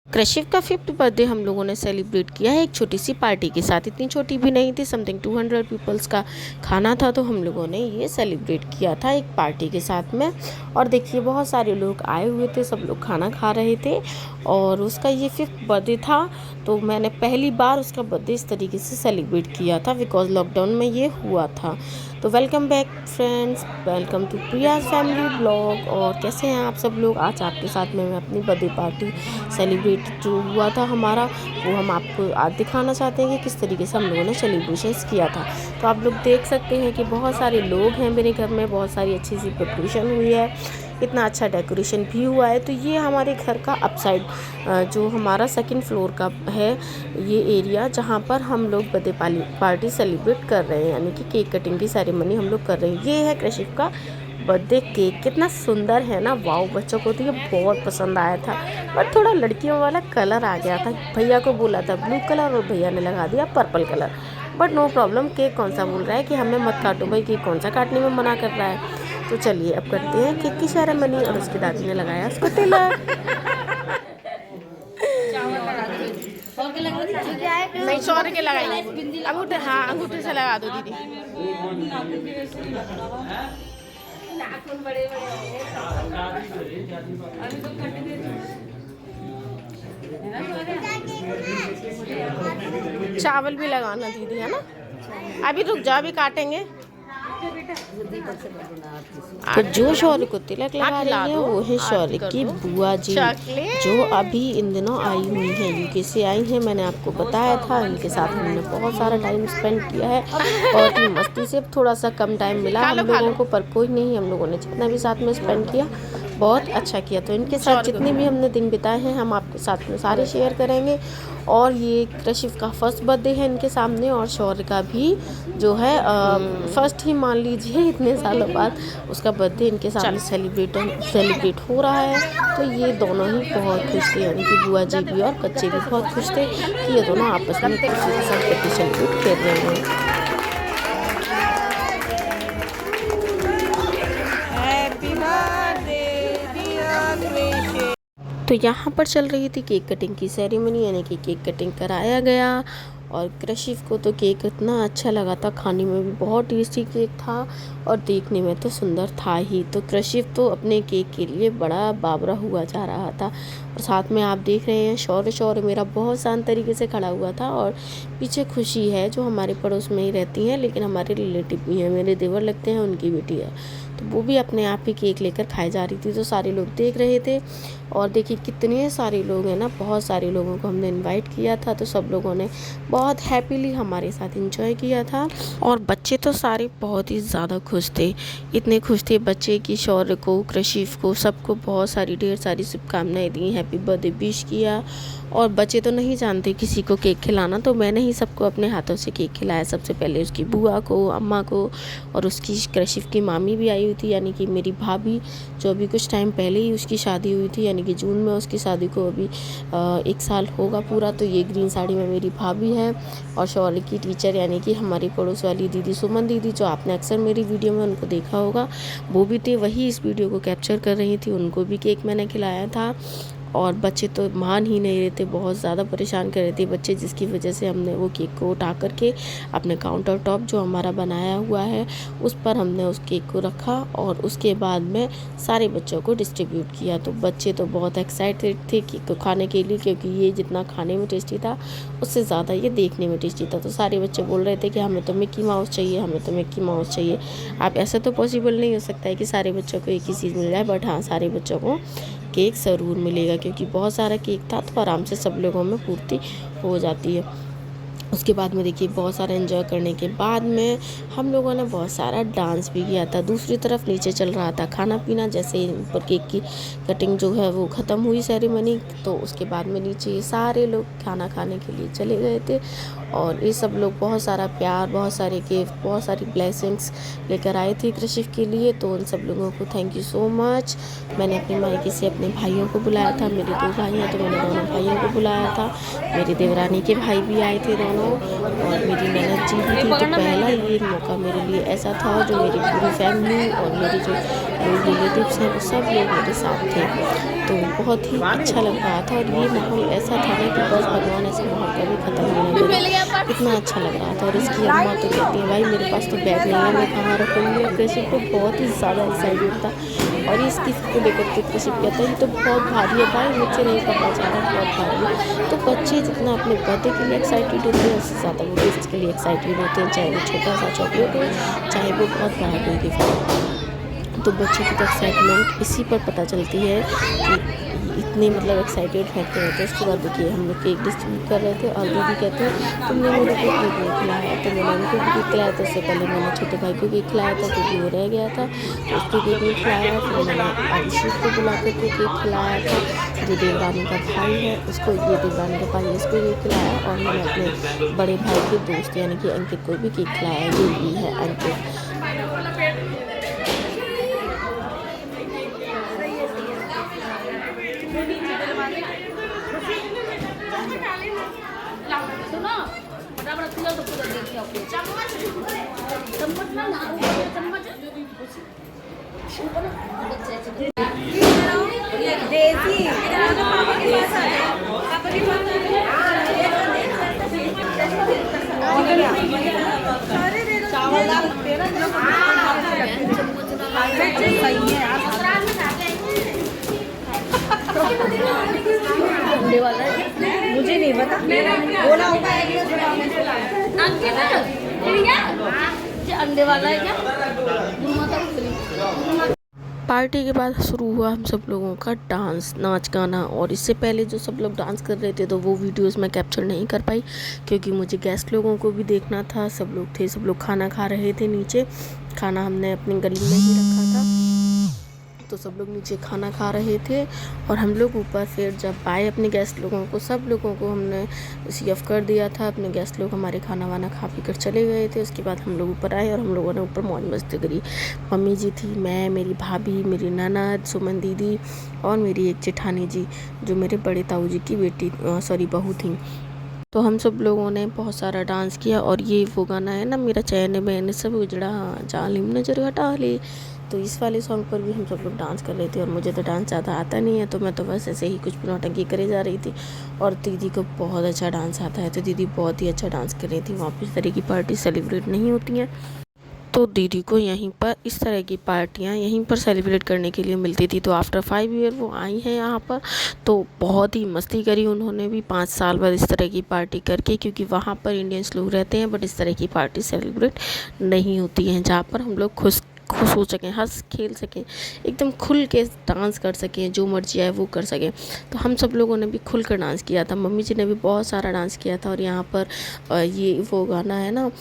कृषिव का 5th birthday हम लोगों ने सेलिब्रेट किया है एक छोटी सी पार्टी के साथ। इतनी छोटी भी नहीं थी, समथिंग 200 पीपल्स का खाना था, तो हम लोगों ने ये सेलिब्रेट किया था एक पार्टी के साथ में। और देखिए बहुत सारे लोग आए हुए थे, सब लोग खाना खा रहे थे और उसका ये 5th बर्थडे था। तो मैंने पहली बार उसका बर्थडे इस तरीके से सेलिब्रेट किया था बिकॉज लॉकडाउन में ये हुआ था। तो welcome back friends, welcome to Priya's family blog. और कैसे हैं आप सब लोग? आज आपके साथ में मैं अपनी बर्थडे पार्टी सेलिब्रेट जो हुआ था हमारा, वो हम आपको आज दिखाना चाहते हैं कि किस तरीके से हम लोगों ने सेलिब्रेशंस किया था। तो आप लोग देख सकते हैं कि बहुत सारे लोग हैं मेरे घर में, बहुत सारी अच्छी सी प्रिपरेशन हुई है, इतना अच्छा डेकोरेशन भी हुआ है। तो ये हमारे घर का अपसाइड जो हमारा 2nd फ्लोर का है ये एरिया, जहाँ पर हम लोग बर्थडे पार्टी सेलिब्रेट कर रहे हैं, यानी कि केक कटिंग की सेरेमनी हम लोग कर रहे हैं। ये है कृषिव का बर्थडे केक, कितना सुंदर है ना, वाओ। बच्चों को तो ये बहुत पसंद आया था, बट थोड़ा लड़कियों वाला कलर आ गया था। भैया को बोला था ब्लू कलर और भैया ने लगा दिया purple colour, but no problem. Cake कौन सा बोल रहा है कि हमें मत काटो भाई, केक कौन सा काटने में मना कर रहा है। तो चलिए अब करते हैं केक की सेरेमनी। और उसकी दादी ने लगाया उसको तिलक। नहीं 100 के लगाएंगे, अंगूठे, हाँ अंगूठे से लगा दो दीदी। चावल भी लगाना दीदी, है ना? अभी रुक जाओ, अभी काटेंगे। तो जो शौर्य को तिलक लगा रही है वो है शौर्य की बुआ जी, जो अभी इन दिनों आई हुई है, यूके से आई हैं। मैंने आपको बताया था, इनके साथ हमने बहुत सारा टाइम स्पेंड किया है और मस्ती से थोड़ा सा कम टाइम मिला हम लोगों को, पर कोई नहीं, हम लोगों ने जितना भी साथ में स्पेंड किया बहुत अच्छा किया। तो इनके साथ जितने भी हमने दिन बिताए हैं हम आपके साथ में सारे शेयर करेंगे। और ये कृषिव का 1st बर्थडे है इनके सामने, और शौर्य का भी जो है 1st ही मान लीजिए, इतने सालों बाद उसका बर्थडे इनके सामने सेलिब्रेट हो रहा है। तो ये दोनों ही बहुत खुश थे, यानी कि बुआ जी भी और बच्चे भी बहुत खुश थे कि ये दोनों आपस में खुशी के साथ बर्थडे सेलिब्रेट कर रहे हैं। तो यहाँ पर चल रही थी केक कटिंग की सेरेमनी, यानी कि केक कटिंग कराया गया। और कृषिव को तो केक इतना अच्छा लगा था, खाने में भी बहुत टेस्टी केक था और देखने में तो सुंदर था ही। तो कृषिव तो अपने केक के लिए बड़ा बाबरा हुआ जा रहा था। और साथ में आप देख रहे हैं शौर्य मेरा बहुत शांत तरीके से खड़ा हुआ था। और पीछे खुशी है जो हमारे पड़ोस में ही रहती हैं, लेकिन हमारे रिलेटिव भी हैं, मेरे देवर लगते हैं, उनकी बेटी है। तो वो भी अपने आप ही केक लेकर खाई जा रही थी, तो सारे लोग देख रहे थे। और देखिए कितने सारे लोग हैं ना, बहुत सारे लोगों को हमने इनवाइट किया था, तो सब लोगों ने बहुत हैप्पीली हमारे साथ एंजॉय किया था। और बच्चे तो सारे बहुत ही ज़्यादा खुश थे, इतने खुश थे बच्चे कि शौर्य को, कृषिव को, सबको बहुत सारी ढेर सारी शुभकामनाएं दी, हैप्पी बर्थडे विश किया। और बच्चे तो नहीं जानते किसी को केक खिलाना, तो मैंने ही सबको अपने हाथों से केक खिलाया। सबसे पहले उसकी बुआ को, अम्मा को, और उसकी कृषिव की मामी भी आई हुई थी, यानी कि मेरी भाभी, जो अभी कुछ टाइम पहले ही उसकी शादी हुई थी, यानी कि जून में उसकी शादी को अभी 1 साल होगा पूरा। तो ये ग्रीन साड़ी में मेरी भाभी है। और शौर्य की टीचर, यानी कि हमारी पड़ोस वाली दीदी सुमन दीदी, जो आपने अक्सर मेरी वीडियो में उनको देखा होगा, वो भी थे, वही इस वीडियो को कैप्चर कर रही थी। उनको भी केक मैंने खिलाया था। और बच्चे तो मान ही नहीं रहे थे, बहुत ज़्यादा परेशान कर रहे थे बच्चे, जिसकी वजह से हमने वो केक को उठा करके अपने काउंटर टॉप जो हमारा बनाया हुआ है उस पर हमने उस केक को रखा और उसके बाद में सारे बच्चों को डिस्ट्रीब्यूट किया। तो बच्चे तो बहुत एक्साइटेड थे केक को खाने के लिए, क्योंकि ये जितना खाने में टेस्टी था उससे ज़्यादा ये देखने में टेस्टी था। तो सारे बच्चे बोल रहे थे कि हमें तो मिक्की माउस चाहिए, हमें तो मिक्की माउस चाहिए। अब ऐसा तो पॉसिबल नहीं हो सकता है कि सारे बच्चों को एक ही चीज़ मिल जाए, बट हाँ सारे बच्चों को केक ज़रूर मिलेगा, क्योंकि बहुत सारा केक था तो आराम से सब लोगों में पूर्ति हो जाती है। उसके बाद में देखिए बहुत सारा एंजॉय करने के बाद में हम लोगों ने बहुत सारा डांस भी किया था। दूसरी तरफ नीचे चल रहा था खाना पीना। जैसे ऊपर केक की कटिंग जो है वो ख़त्म हुई सेरेमनी, तो उसके बाद में नीचे सारे लोग खाना खाने के लिए चले गए थे। और ये सब लोग बहुत सारा प्यार, बहुत सारे गिफ्ट, बहुत सारी ब्लेसिंग्स लेकर आए थे कृषिव के लिए। तो उन सब लोगों को थैंक यू सो मच। मैंने अपने मायके से अपने भाइयों को बुलाया था, मेरे 2 भाई हैं तो मैंने दोनों भाइयों को बुलाया था। मेरी देवरानी के भाई भी आए थे दोनों, और मेरी ननद जी भी थी। तो पहला ये मौका मेरे लिए ऐसा था जो मेरी पूरी फैमिली और मेरे जो रिलेटिव्स हैं वो सब लोग मेरे साथ थे। तो बहुत ही अच्छा लग रहा था। और ये माहौल ऐसा था ना कि बस भगवान ऐसे माहौल कभी ख़त्म नहीं होगा, इतना अच्छा लग रहा था। और इसकी अम्मा तो कहती है भाई मेरे पास तो बैग नहीं है, मैं कहाँ रखूँगी। और कृषिक तो बहुत ही ज़्यादा एक्साइटेड था और इस किस को लेकर के कृषिक कहता है ये तो बहुत भारी है भाई, मुझसे नहीं पकड़ा जा रहा, बहुत भारी है। तो बच्चे जितना अपने बर्थडे के लिए एक्साइटेड होते हैं उससे ज़्यादा वो गिफ्ट के लिए एक्साइटेड होते हैं, चाहे वो छोटा सा चॉकलेट हो चाहे वो बहुत बड़ा कोई गिफ्ट हो। तो बच्चों की तो एक्साइटमेंट इसी पर पता चलती है कि इतने मतलब एक्साइटेड रहते हैं। तो उसके बाद देखिए हम लोग केक डिस्ट्रीब्यूट कर रहे थे और दीदी कहते हैं तुमने मेरे को केक नहीं खिलाया। तो मैंने उनको भी केक खिलाया था, उससे पहले मैंने छोटे भाई को केक खिलाया था क्योंकि वो रह गया था, तो उसको केक नहीं खिलाया। फिर मैंने अभिषेक को बुला कर के केक खिलाया था, जो देवरानी का भाई है उसको, ये देवरानी का भाई है इसको केक खिलाया। और मैंने अपने बड़े भाई के दोस्त यानी कि अंकित को भी केक खिलाया, ये भी है अंकित। अंडे वाला है मुझे नहीं पता, बोला होगा अंडे वाला है क्या। पार्टी के बाद शुरू हुआ हम सब लोगों का डांस, नाच गाना। और इससे पहले जो सब लोग डांस कर रहे थे तो वो वीडियोस मैं कैप्चर नहीं कर पाई क्योंकि मुझे गेस्ट लोगों को भी देखना था। सब लोग थे, सब लोग खाना खा रहे थे नीचे, खाना हमने अपनी गली में ही रखा था तो सब लोग नीचे खाना खा रहे थे और हम लोग ऊपर। फिर जब आए अपने गेस्ट लोगों को, सब लोगों को हमने रिसीव कर दिया था। अपने गेस्ट लोग हमारे खाना वाना खा पी कर चले गए थे। उसके बाद हम लोग ऊपर आए और हम लोगों ने ऊपर मौज मस्ती करी। मम्मी जी थी, मैं, मेरी भाभी, मेरी ननद सुमन दीदी और मेरी एक जेठानी जी जो मेरे बड़े ताऊ जी की बेटी बहू थी। तो हम सब लोगों ने बहुत सारा डांस किया। और ये वो गाना है ना, मेरा चैन मैंने सब उजड़ा जालिम नजर हटा ले, तो इस वाले सॉन्ग पर भी हम सब लोग डांस कर रहे थे। और मुझे तो डांस ज़्यादा आता नहीं है तो मैं तो बस ऐसे ही कुछ नौटंकी करे जा रही थी। और दीदी को बहुत अच्छा डांस आता है तो दीदी बहुत ही अच्छा डांस कर रही थी। वहाँ पर इस तरह की पार्टी सेलिब्रेट नहीं होती हैं तो दीदी को यहीं पर इस तरह की पार्टियाँ यहीं पर सेलिब्रेट करने के लिए मिलती थी। तो आफ्टर 5 ईयर वो आई हैं यहाँ पर, तो बहुत ही मस्ती करी उन्होंने भी 5 साल बाद इस तरह की पार्टी करके, क्योंकि वहाँ पर इंडियंस लोग रहते हैं बट इस तरह की पार्टी सेलिब्रेट नहीं होती हैं जहाँ पर हम लोग खुश हो सकें, हंस खेल सकें, एकदम खुल के डांस कर सकें, जो मर्जी आए वो कर सकें। तो हम सब लोगों ने भी खुल कर डांस किया था, मम्मी जी ने भी बहुत सारा डांस किया था। और यहाँ पर ये वो गाना है ना,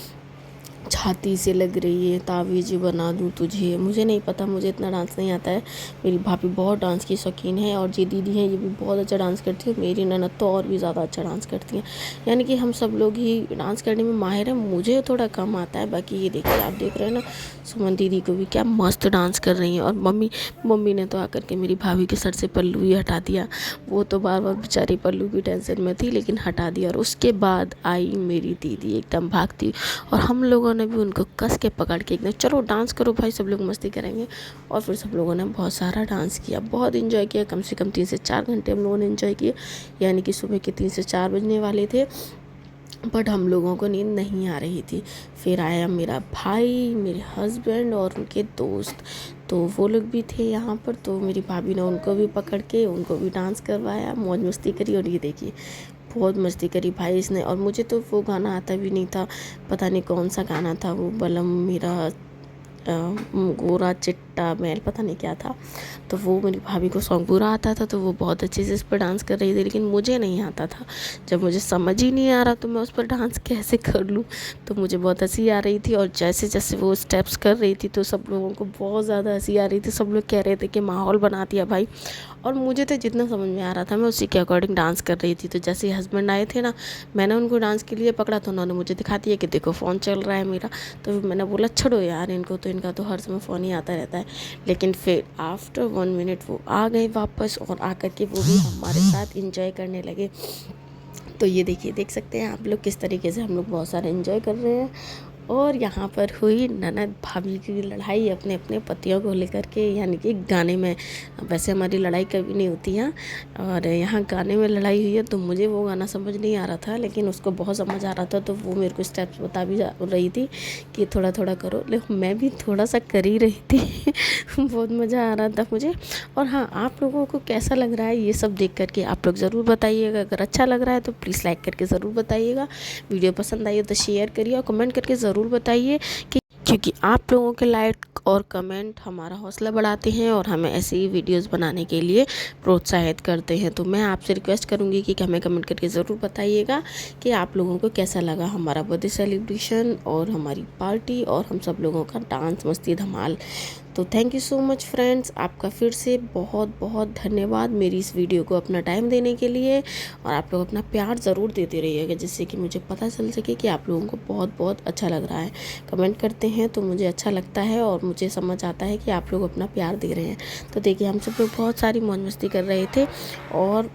छाती से लग रही है तावीज़ बना दूँ तुझे, मुझे नहीं पता, मुझे इतना डांस नहीं आता है। मेरी भाभी बहुत डांस की शौकीन है और ये दीदी हैं ये भी बहुत अच्छा डांस करती है। मेरी ननद तो और भी ज़्यादा अच्छा डांस करती हैं, यानी कि हम सब लोग ही डांस करने में माहिर हैं। मुझे थोड़ा कम आता है, बाकी ये देखिए आप देख रहे हैं ना, सुमन दीदी को भी क्या मस्त डांस कर रही हैं। और मम्मी ने तो आकर के मेरी भाभी के सर से पल्लू ही हटा दिया, वो तो बार बार बेचारी पल्लू की टेंशन में थी लेकिन हटा दिया। और उसके बाद आई मेरी दीदी एकदम भागती और हम लोगों ने भी उनको कस के पकड़ के एकदम चलो डांस करो भाई, सब लोग मस्ती करेंगे। और फिर सब लोगों ने बहुत सारा डांस किया, बहुत इन्जॉय किया। कम से कम 3 से 4 घंटे हम लोगों ने इन्जॉय किए, यानी कि सुबह के 3 से 4 बजने वाले थे बट हम लोगों को नींद नहीं आ रही थी। फिर आया मेरा भाई, मेरे हस्बैंड और उनके दोस्त, तो वो लोग भी थे यहाँ पर। तो मेरी भाभी ने उनको भी पकड़ के उनको भी डांस करवाया, मौज मस्ती करी। और ये देखिए बहुत मस्ती करी भाई इसने। और मुझे तो वो गाना आता भी नहीं था, पता नहीं कौन सा गाना था वो, बलम मेरा गोरा चिट्टा मैल, पता नहीं क्या था। तो वो मेरी भाभी को सॉन्ग पूरा आता था तो वो बहुत अच्छे से इस पर डांस कर रही थी, लेकिन मुझे नहीं आता था। जब मुझे समझ ही नहीं आ रहा तो मैं उस पर डांस कैसे कर लूँ, तो मुझे बहुत हंसी आ रही थी। और जैसे जैसे वो स्टेप्स कर रही थी तो सब लोगों को बहुत ज़्यादा हंसी आ रही थी। सब लोग कह रहे थे कि माहौल बना दिया भाई। और मुझे तो जितना समझ में आ रहा था मैं उसी के अकॉर्डिंग डांस कर रही थी। तो जैसे हस्बैंड आए थे ना, मैंने उनको डांस के लिए पकड़ा तो उन्होंने मुझे दिखा दिया कि देखो फ़ोन चल रहा है मेरा। तो मैंने बोला छोड़ो यार इनको, तो इनका तो हर समय फ़ोन ही आता रहता है। लेकिन फिर आफ्टर 1 मिनट वो आ गए वापस और आकर के वो भी हमारे साथ इंजॉय करने लगे। तो ये देखिए, देख सकते हैं आप लोग किस तरीके से हम लोग बहुत सारा इंजॉय कर रहे हैं। और यहाँ पर हुई ननद भाभी की लड़ाई अपने अपने पतियों को लेकर के, यानी कि गाने में। वैसे हमारी लड़ाई कभी नहीं होती है, और यहाँ गाने में लड़ाई हुई है। तो मुझे वो गाना समझ नहीं आ रहा था, लेकिन उसको बहुत समझ आ रहा था, तो वो मेरे को स्टेप्स बता भी रही थी कि थोड़ा थोड़ा करो। लेकिन मैं भी थोड़ा सा कर ही रही थी बहुत मज़ा आ रहा था मुझे। और हाँ, आप लोगों को कैसा लग रहा है ये सब देख करके आप लोग ज़रूर बताइएगा। अगर अच्छा लग रहा है तो प्लीज़ लाइक करके ज़रूर बताइएगा। वीडियो पसंद आई हो तो शेयर करिए और कमेंट करके ज़रूर बताइए, क्योंकि आप लोगों के लाइक और कमेंट हमारा हौसला बढ़ाते हैं और हमें ऐसी ही वीडियोस बनाने के लिए प्रोत्साहित करते हैं। तो मैं आपसे रिक्वेस्ट करूंगी कि हमें कमेंट करके ज़रूर बताइएगा कि आप लोगों को कैसा लगा हमारा बर्थडे सेलिब्रेशन और हमारी पार्टी और हम सब लोगों का डांस मस्ती धमाल। तो thank you so much friends, आपका फिर से बहुत बहुत धन्यवाद मेरी इस वीडियो को अपना टाइम देने के लिए। और आप लोग अपना प्यार ज़रूर देते रहिएगा, जिससे कि मुझे पता चल सके कि आप लोगों को बहुत बहुत अच्छा लग रहा है। कमेंट करते हैं तो मुझे अच्छा लगता है और मुझे समझ आता है कि आप लोग अपना प्यार दे रहे हैं। तो देखिए, हम सब लोग बहुत सारी मौज मस्ती कर रहे थे और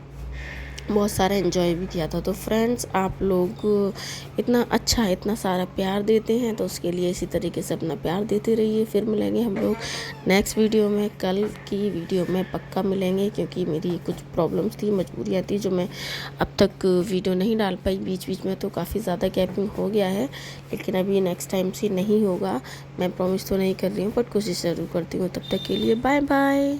बहुत सारा एंजॉय भी किया था। तो फ्रेंड्स, आप लोग इतना अच्छा इतना सारा प्यार देते हैं, तो उसके लिए इसी तरीके से अपना प्यार देते रहिए। फिर मिलेंगे हम लोग नेक्स्ट वीडियो में। कल की वीडियो में पक्का मिलेंगे, क्योंकि मेरी कुछ प्रॉब्लम्स थी, मजबूरियाँ थी, जो मैं अब तक वीडियो नहीं डाल पाई बीच बीच में। तो काफ़ी ज़्यादा गैपिंग हो गया है, लेकिन अभी नेक्स्ट टाइम से नहीं होगा। मैं प्रॉमिस तो नहीं कर रही हूँ, बट कोशिश ज़रूर करती हूँ। तब तक के लिए बाय बाय।